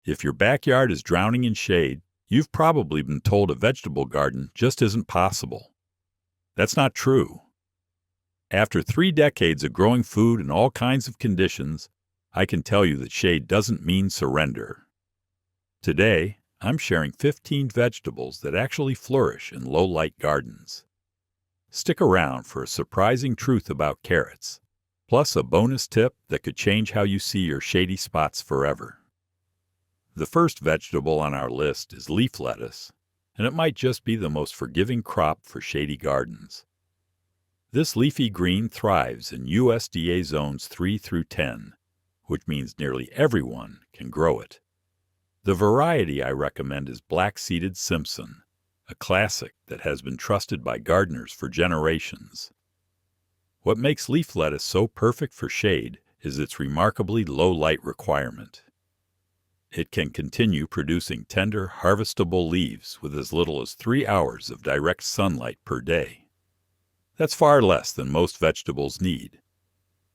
If your backyard is drowning in shade, you've probably been told a vegetable garden just isn't possible. That's not true. After 3 decades of growing food in all kinds of conditions, I can tell you that shade doesn't mean surrender. Today, I'm sharing 15 vegetables that actually flourish in low-light gardens. Stick around for a surprising truth about carrots, plus a bonus tip that could change how you see your shady spots forever. The first vegetable on our list is leaf lettuce, and it might just be the most forgiving crop for shady gardens. This leafy green thrives in USDA zones 3 through 10, which means nearly everyone can grow it. The variety I recommend is black-seeded Simpson, a classic that has been trusted by gardeners for generations. What makes leaf lettuce so perfect for shade is its remarkably low light requirement. It can continue producing tender, harvestable leaves with as little as 3 hours of direct sunlight per day. That's far less than most vegetables need.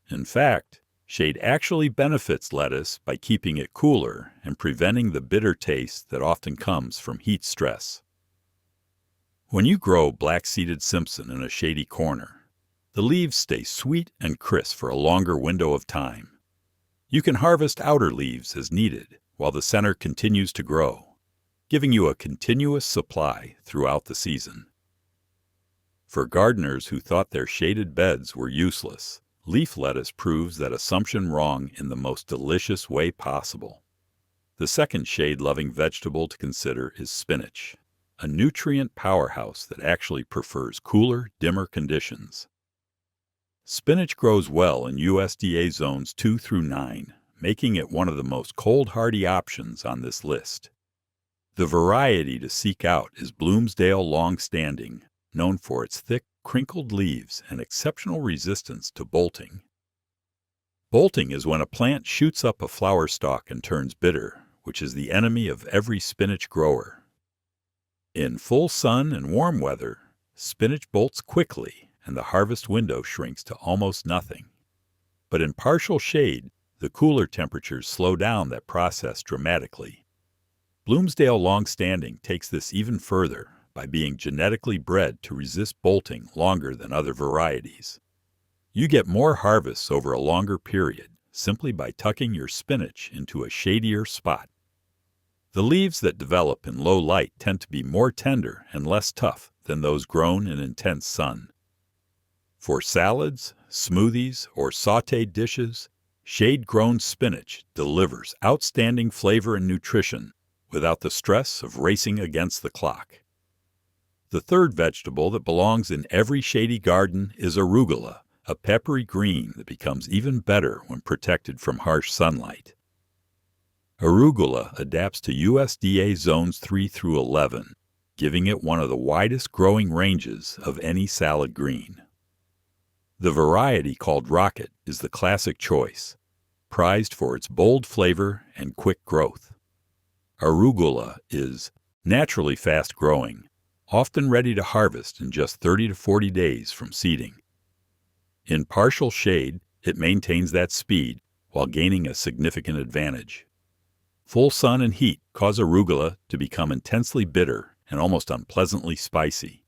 In fact, shade actually benefits lettuce by keeping it cooler and preventing the bitter taste that often comes from heat stress. When you grow black-seeded Simpson in a shady corner, the leaves stay sweet and crisp for a longer window of time. You can harvest outer leaves as needed, while the center continues to grow, giving you a continuous supply throughout the season. For gardeners who thought their shaded beds were useless, leaf lettuce proves that assumption wrong in the most delicious way possible. The second shade-loving vegetable to consider is spinach, a nutrient powerhouse that actually prefers cooler, dimmer conditions. Spinach grows well in USDA zones 2 through 9, making it one of the most cold-hardy options on this list. The variety to seek out is Bloomsdale Longstanding, known for its thick, crinkled leaves and exceptional resistance to bolting. Bolting is when a plant shoots up a flower stalk and turns bitter, which is the enemy of every spinach grower. In full sun and warm weather, spinach bolts quickly and the harvest window shrinks to almost nothing. But in partial shade, the cooler temperatures slow down that process dramatically. Bloomsdale Longstanding takes this even further by being genetically bred to resist bolting longer than other varieties. You get more harvests over a longer period simply by tucking your spinach into a shadier spot. The leaves that develop in low light tend to be more tender and less tough than those grown in intense sun. For salads, smoothies, or sautéed dishes, shade-grown spinach delivers outstanding flavor and nutrition without the stress of racing against the clock. The third vegetable that belongs in every shady garden is arugula, a peppery green that becomes even better when protected from harsh sunlight. Arugula adapts to USDA zones 3 through 11, giving it one of the widest growing ranges of any salad green. The variety called Rocket is the classic choice, prized for its bold flavor and quick growth. Arugula is naturally fast-growing, often ready to harvest in just 30 to 40 days from seeding. In partial shade, it maintains that speed while gaining a significant advantage. Full sun and heat cause arugula to become intensely bitter and almost unpleasantly spicy.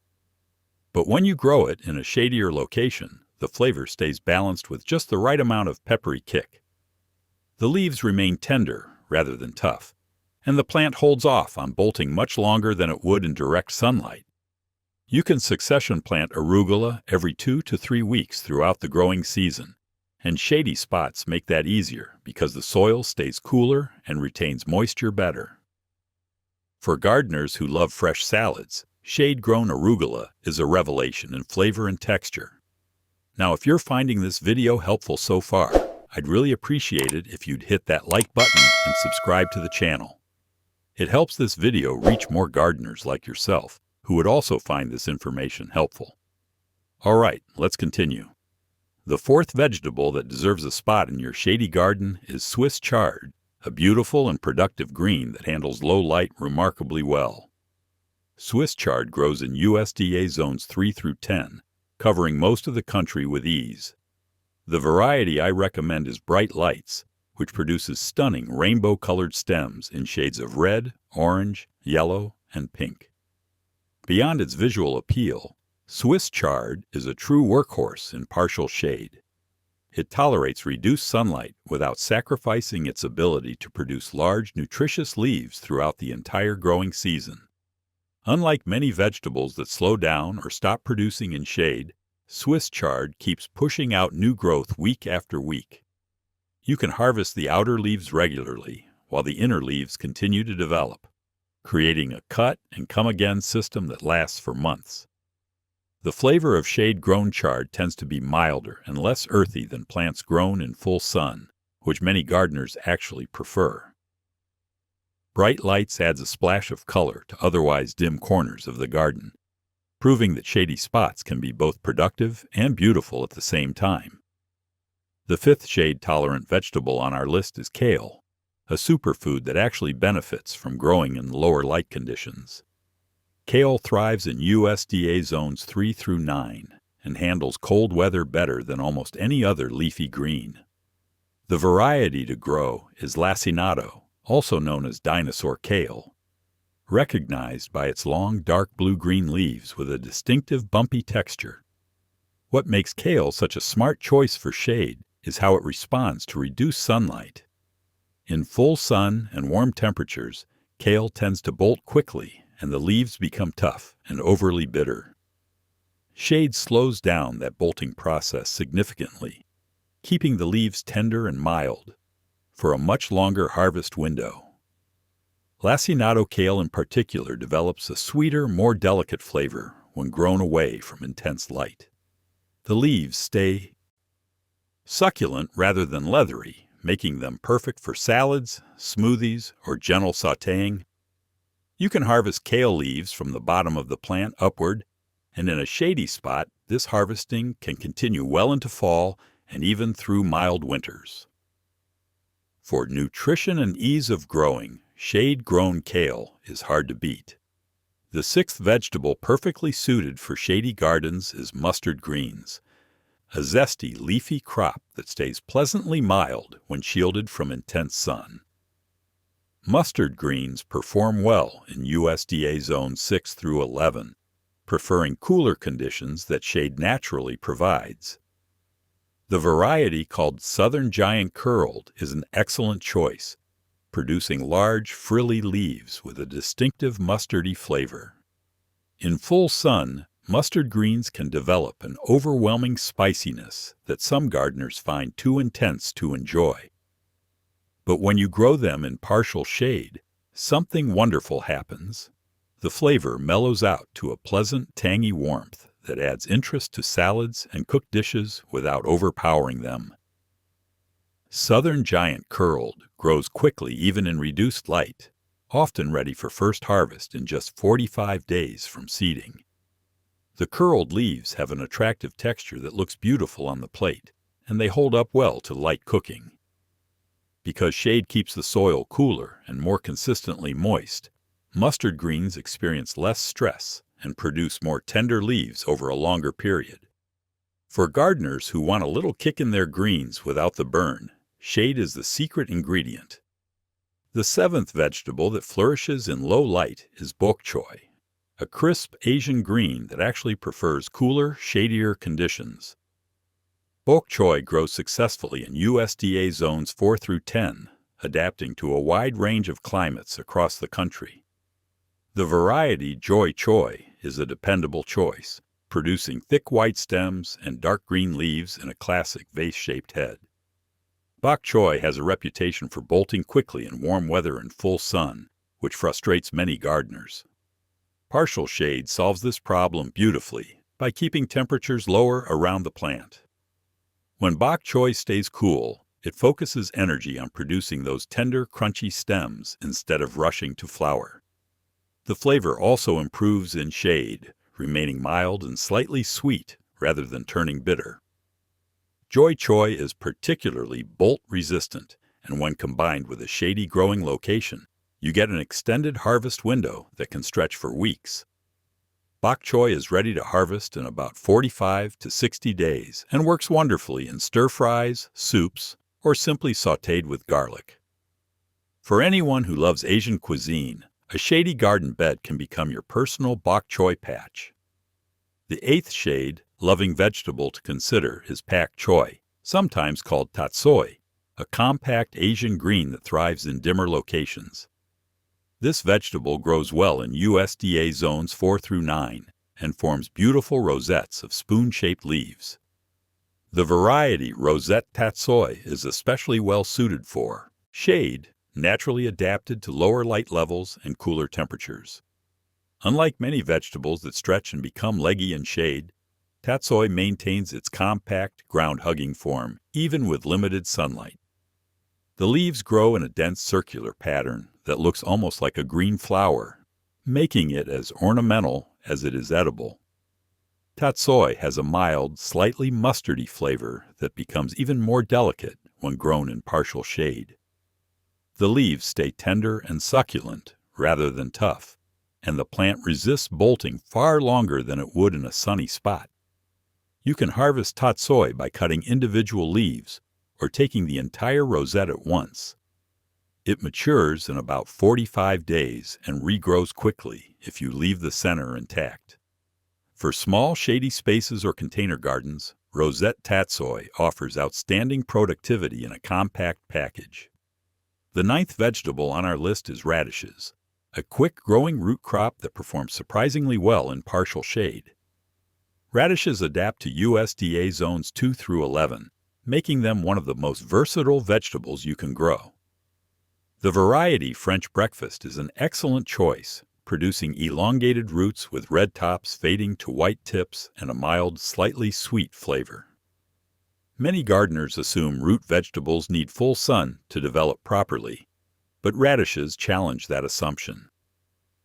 But when you grow it in a shadier location, the flavor stays balanced with just the right amount of peppery kick. The leaves remain tender rather than tough, and the plant holds off on bolting much longer than it would in direct sunlight. You can succession plant arugula every 2 to 3 weeks throughout the growing season, and shady spots make that easier because the soil stays cooler and retains moisture better. For gardeners who love fresh salads, shade-grown arugula is a revelation in flavor and texture. Now, if you're finding this video helpful so far, I'd really appreciate it if you'd hit that like button and subscribe to the channel. It helps this video reach more gardeners like yourself who would also find this information helpful. All right, let's continue. The fourth vegetable that deserves a spot in your shady garden is Swiss chard, a beautiful and productive green that handles low light remarkably well. Swiss chard grows in USDA zones 3 through 10, covering most of the country with ease. The variety I recommend is Bright Lights, which produces stunning rainbow-colored stems in shades of red, orange, yellow, and pink. Beyond its visual appeal, Swiss chard is a true workhorse in partial shade. It tolerates reduced sunlight without sacrificing its ability to produce large, nutritious leaves throughout the entire growing season. Unlike many vegetables that slow down or stop producing in shade, Swiss chard keeps pushing out new growth week after week. You can harvest the outer leaves regularly, while the inner leaves continue to develop, creating a cut-and-come-again system that lasts for months. The flavor of shade-grown chard tends to be milder and less earthy than plants grown in full sun, which many gardeners actually prefer. Bright lights adds a splash of color to otherwise dim corners of the garden, proving that shady spots can be both productive and beautiful at the same time. The fifth shade-tolerant vegetable on our list is kale, a superfood that actually benefits from growing in lower light conditions. Kale thrives in USDA zones 3 through 9 and handles cold weather better than almost any other leafy green. The variety to grow is lacinato, also known as dinosaur kale, recognized by its long dark blue-green leaves with a distinctive bumpy texture. What makes kale such a smart choice for shade is how it responds to reduced sunlight. In full sun and warm temperatures, kale tends to bolt quickly and the leaves become tough and overly bitter. Shade slows down that bolting process significantly, keeping the leaves tender and mild for a much longer harvest window. Lacinato kale in particular develops a sweeter, more delicate flavor when grown away from intense light. The leaves stay succulent rather than leathery, making them perfect for salads, smoothies, or gentle sautéing. You can harvest kale leaves from the bottom of the plant upward, and in a shady spot, this harvesting can continue well into fall and even through mild winters. For nutrition and ease of growing, shade-grown kale is hard to beat. The sixth vegetable perfectly suited for shady gardens is mustard greens, a zesty, leafy crop that stays pleasantly mild when shielded from intense sun. Mustard greens perform well in USDA zones 6 through 11, preferring cooler conditions that shade naturally provides. The variety called Southern Giant Curled is an excellent choice, producing large, frilly leaves with a distinctive mustardy flavor. In full sun, mustard greens can develop an overwhelming spiciness that some gardeners find too intense to enjoy. But when you grow them in partial shade, something wonderful happens. The flavor mellows out to a pleasant, tangy warmth that adds interest to salads and cooked dishes without overpowering them. Southern Giant Curled grows quickly even in reduced light, often ready for first harvest in just 45 days from seeding. The curled leaves have an attractive texture that looks beautiful on the plate, and they hold up well to light cooking. Because shade keeps the soil cooler and more consistently moist, mustard greens experience less stress and produce more tender leaves over a longer period. For gardeners who want a little kick in their greens without the burn, shade is the secret ingredient. The seventh vegetable that flourishes in low light is bok choy, a crisp Asian green that actually prefers cooler, shadier conditions. Bok choy grows successfully in USDA zones 4 through 10, adapting to a wide range of climates across the country. The variety Joy Choy is a dependable choice, producing thick white stems and dark green leaves in a classic vase-shaped head. Bok choy has a reputation for bolting quickly in warm weather and full sun, which frustrates many gardeners. Partial shade solves this problem beautifully by keeping temperatures lower around the plant. When bok choy stays cool, it focuses energy on producing those tender, crunchy stems instead of rushing to flower. The flavor also improves in shade, remaining mild and slightly sweet rather than turning bitter. Joy choy is particularly bolt-resistant, and when combined with a shady growing location, you get an extended harvest window that can stretch for weeks. Bok choy is ready to harvest in about 45 to 60 days and works wonderfully in stir-fries, soups, or simply sautéed with garlic. For anyone who loves Asian cuisine, a shady garden bed can become your personal bok choy patch. The eighth shade, loving vegetable to consider, is pak choy, sometimes called tatsoi, a compact Asian green that thrives in dimmer locations. This vegetable grows well in USDA zones 4 through 9 and forms beautiful rosettes of spoon-shaped leaves. The variety Rosette Tatsoi is especially well suited for shade, naturally adapted to lower light levels and cooler temperatures. Unlike many vegetables that stretch and become leggy in shade, tatsoi maintains its compact, ground-hugging form, even with limited sunlight. The leaves grow in a dense circular pattern that looks almost like a green flower, making it as ornamental as it is edible. Tatsoi has a mild, slightly mustardy flavor that becomes even more delicate when grown in partial shade. The leaves stay tender and succulent rather than tough, and the plant resists bolting far longer than it would in a sunny spot. You can harvest tatsoi by cutting individual leaves or taking the entire rosette at once. It matures in about 45 days and regrows quickly if you leave the center intact. For small shady spaces or container gardens, Rosette Tatsoi offers outstanding productivity in a compact package. The ninth vegetable on our list is radishes, a quick-growing root crop that performs surprisingly well in partial shade. Radishes adapt to USDA zones 2 through 11, making them one of the most versatile vegetables you can grow. The variety French breakfast is an excellent choice, producing elongated roots with red tops fading to white tips and a mild, slightly sweet flavor. Many gardeners assume root vegetables need full sun to develop properly, but radishes challenge that assumption.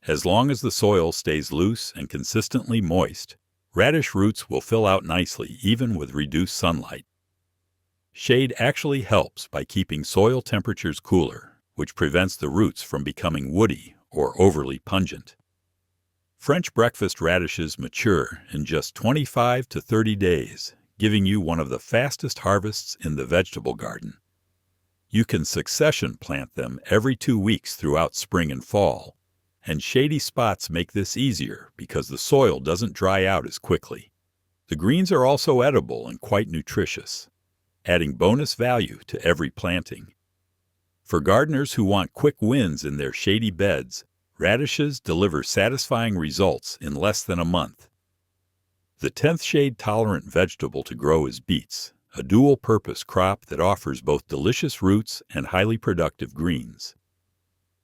As long as the soil stays loose and consistently moist, radish roots will fill out nicely even with reduced sunlight. Shade actually helps by keeping soil temperatures cooler, which prevents the roots from becoming woody or overly pungent. French breakfast radishes mature in just 25 to 30 days, giving you one of the fastest harvests in the vegetable garden. You can succession plant them every 2 weeks throughout spring and fall, and shady spots make this easier because the soil doesn't dry out as quickly. The greens are also edible and quite nutritious, adding bonus value to every planting. For gardeners who want quick wins in their shady beds, radishes deliver satisfying results in less than a month. The 10th shade-tolerant vegetable to grow is beets, a dual-purpose crop that offers both delicious roots and highly productive greens.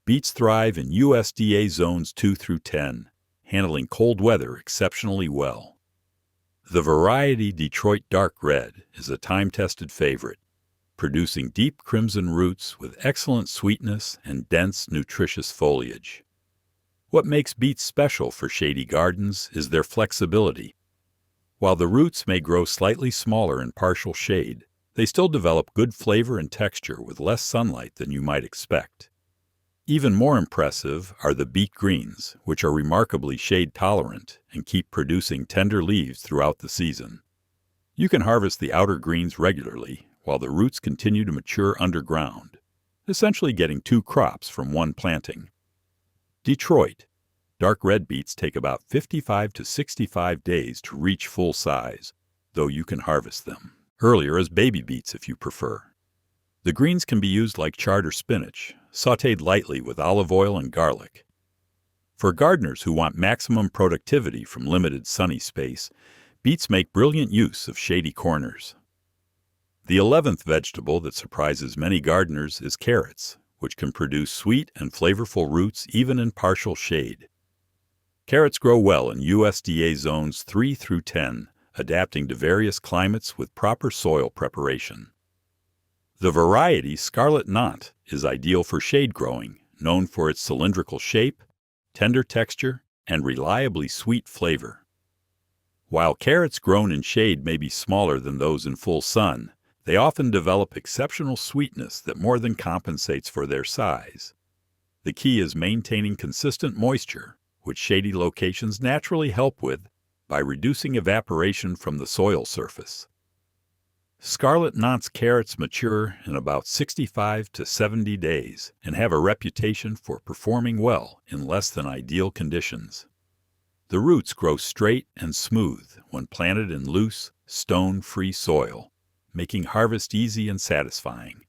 Beets thrive in USDA zones 2 through 10, handling cold weather exceptionally well. The variety Detroit Dark Red is a time-tested favorite, producing deep crimson roots with excellent sweetness and dense, nutritious foliage. What makes beets special for shady gardens is their flexibility. While the roots may grow slightly smaller in partial shade, they still develop good flavor and texture with less sunlight than you might expect. Even more impressive are the beet greens, which are remarkably shade-tolerant and keep producing tender leaves throughout the season. You can harvest the outer greens regularly, while the roots continue to mature underground, essentially getting 2 crops from one planting. Detroit. Dark red beets take about 55 to 65 days to reach full size, though you can harvest them earlier as baby beets if you prefer. The greens can be used like chard or spinach, sautéed lightly with olive oil and garlic. For gardeners who want maximum productivity from limited sunny space, beets make brilliant use of shady corners. The 11th vegetable that surprises many gardeners is carrots, which can produce sweet and flavorful roots even in partial shade. Carrots grow well in USDA zones 3 through 10, adapting to various climates with proper soil preparation. The variety Scarlet Knot is ideal for shade growing, known for its cylindrical shape, tender texture, and reliably sweet flavor. While carrots grown in shade may be smaller than those in full sun, they often develop exceptional sweetness that more than compensates for their size. The key is maintaining consistent moisture, which shady locations naturally help with by reducing evaporation from the soil surface. Scarlet Nance carrots mature in about 65 to 70 days and have a reputation for performing well in less than ideal conditions. The roots grow straight and smooth when planted in loose, stone-free soil, making harvest easy and satisfying.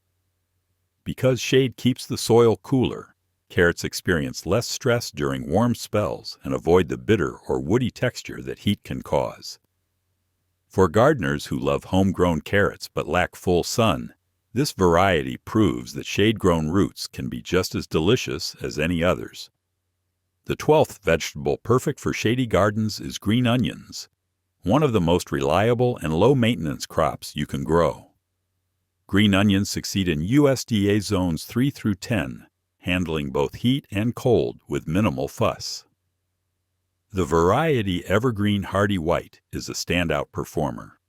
Because shade keeps the soil cooler, carrots experience less stress during warm spells and avoid the bitter or woody texture that heat can cause. For gardeners who love homegrown carrots but lack full sun, this variety proves that shade-grown roots can be just as delicious as any others. The 12th vegetable perfect for shady gardens is green onions, one of the most reliable and low-maintenance crops you can grow. Green onions succeed in USDA zones 3 through 10, handling both heat and cold with minimal fuss. The variety Evergreen Hardy White is a standout performer,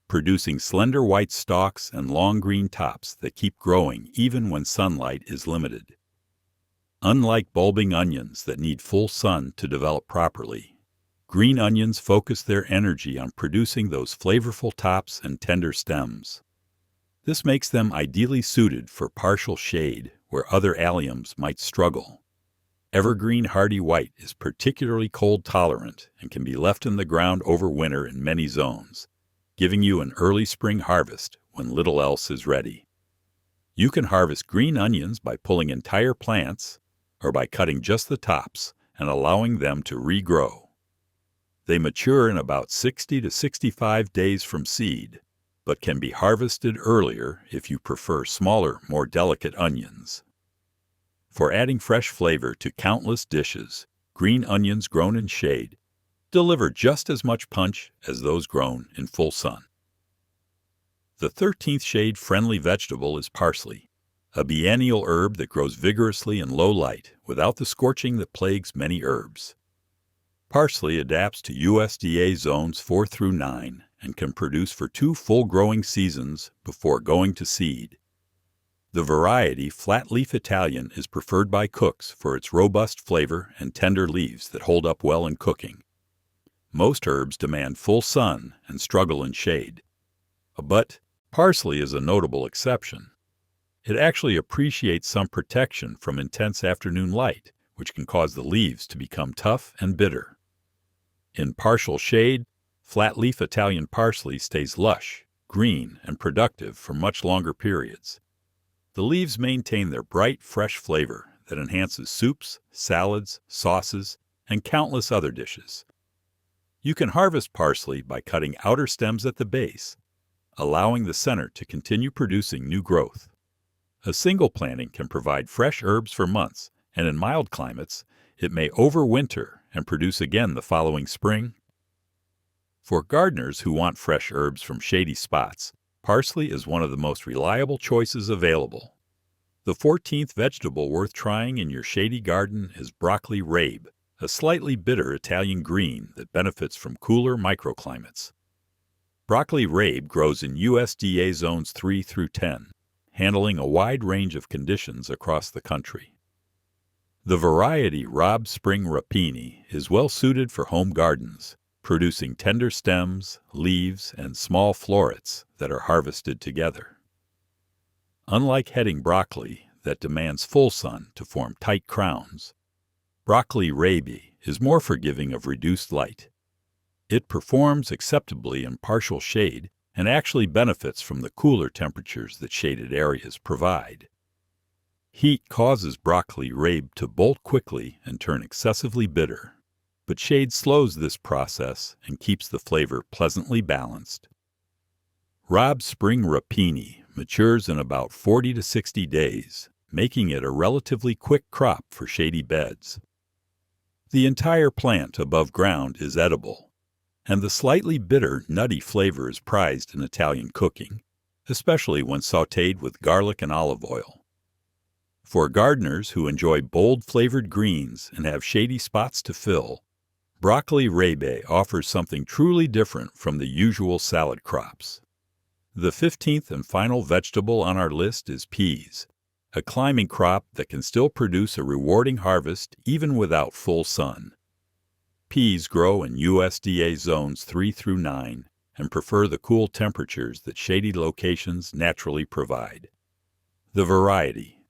producing slender white stalks and long green tops that keep growing even when sunlight is limited. Unlike bulbing onions that need full sun to develop properly, green onions focus their energy on producing those flavorful tops and tender stems. This makes them ideally suited for partial shade where other alliums might struggle. Evergreen Hardy White is particularly cold tolerant and can be left in the ground over winter in many zones, giving you an early spring harvest when little else is ready. You can harvest green onions by pulling entire plants or by cutting just the tops and allowing them to regrow. They mature in about 60 to 65 days from seed, but can be harvested earlier if you prefer smaller, more delicate onions. For adding fresh flavor to countless dishes, green onions grown in shade deliver just as much punch as those grown in full sun. The 13th shade-friendly vegetable is parsley, a biennial herb that grows vigorously in low light without the scorching that plagues many herbs. Parsley adapts to USDA zones 4 through 9 and can produce for 2 full growing seasons before going to seed. The variety Flat-Leaf Italian is preferred by cooks for its robust flavor and tender leaves that hold up well in cooking. Most herbs demand full sun and struggle in shade. But parsley is a notable exception. It actually appreciates some protection from intense afternoon light, which can cause the leaves to become tough and bitter. In partial shade, flat-leaf Italian parsley stays lush, green, and productive for much longer periods. The leaves maintain their bright, fresh flavor that enhances soups, salads, sauces, and countless other dishes. You can harvest parsley by cutting outer stems at the base, allowing the center to continue producing new growth. A single planting can provide fresh herbs for months, and in mild climates, it may overwinter and produce again the following spring. For gardeners who want fresh herbs from shady spots, parsley is one of the most reliable choices available. The 14th vegetable worth trying in your shady garden is broccoli raab, a slightly bitter Italian green that benefits from cooler microclimates. Broccoli raab grows in USDA zones 3 through 10, handling a wide range of conditions across the country. The variety Raab Spring Rapini is well suited for home gardens, producing tender stems, leaves, and small florets that are harvested together. Unlike heading broccoli that demands full sun to form tight crowns, broccoli raab is more forgiving of reduced light. It performs acceptably in partial shade and actually benefits from the cooler temperatures that shaded areas provide. Heat causes broccoli raab to bolt quickly and turn excessively bitter, but shade slows this process and keeps the flavor pleasantly balanced. Raab Spring Rapini matures in about 40 to 60 days, making it a relatively quick crop for shady beds. The entire plant above ground is edible, and the slightly bitter, nutty flavor is prized in Italian cooking, especially when sautéed with garlic and olive oil. For gardeners who enjoy bold flavored greens and have shady spots to fill, broccoli raab offers something truly different from the usual salad crops. The 15th and final vegetable on our list is peas, a climbing crop that can still produce a rewarding harvest even without full sun. Peas grow in USDA zones 3 through 9 and prefer the cool temperatures that shady locations naturally provide. The variety.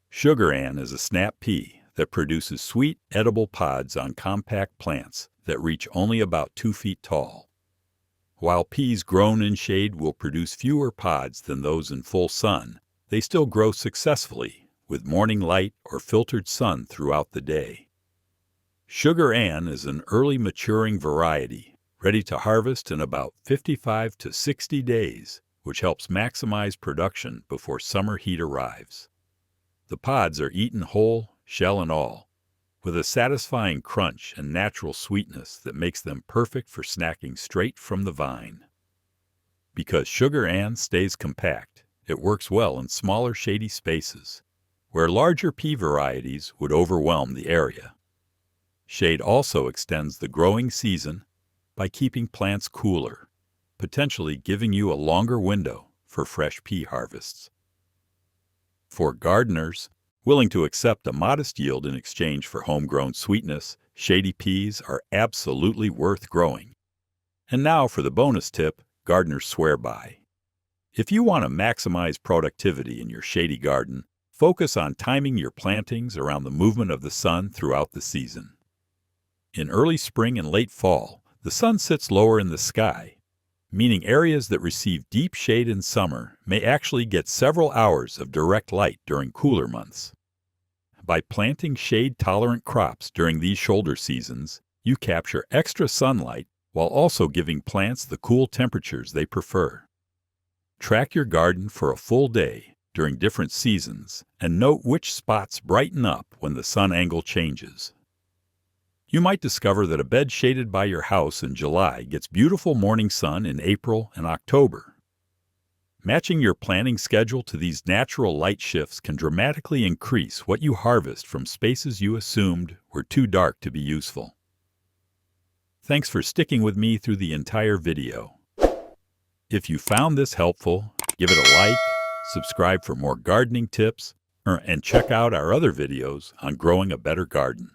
Sugar Ann is a snap pea that produces sweet, edible pods on compact plants that reach only about 2 feet tall. While peas grown in shade will produce fewer pods than those in full sun, they still grow successfully with morning light or filtered sun throughout the day. Sugar Ann is an early maturing variety, ready to harvest in about 55 to 60 days, which helps maximize production before summer heat arrives. The pods are eaten whole, shell and all, with a satisfying crunch and natural sweetness that makes them perfect for snacking straight from the vine. Because Sugar Ann stays compact, it works well in smaller shady spaces, where larger pea varieties would overwhelm the area. Shade also extends the growing season by keeping plants cooler, potentially giving you a longer window for fresh pea harvests. For gardeners willing to accept a modest yield in exchange for homegrown sweetness, shady peas are absolutely worth growing. And now for the bonus tip gardeners swear by. If you want to maximize productivity in your shady garden, focus on timing your plantings around the movement of the sun throughout the season. In early spring and late fall, the sun sits lower in the sky, meaning areas that receive deep shade in summer may actually get several hours of direct light during cooler months. By planting shade-tolerant crops during these shoulder seasons, you capture extra sunlight while also giving plants the cool temperatures they prefer. Track your garden for a full day during different seasons and note which spots brighten up when the sun angle changes. You might discover that a bed shaded by your house in July gets beautiful morning sun in April and October. Matching your planting schedule to these natural light shifts can dramatically increase what you harvest from spaces you assumed were too dark to be useful. Thanks for sticking with me through the entire video. If you found this helpful, give it a like, subscribe for more gardening tips, and check out our other videos on growing a better garden.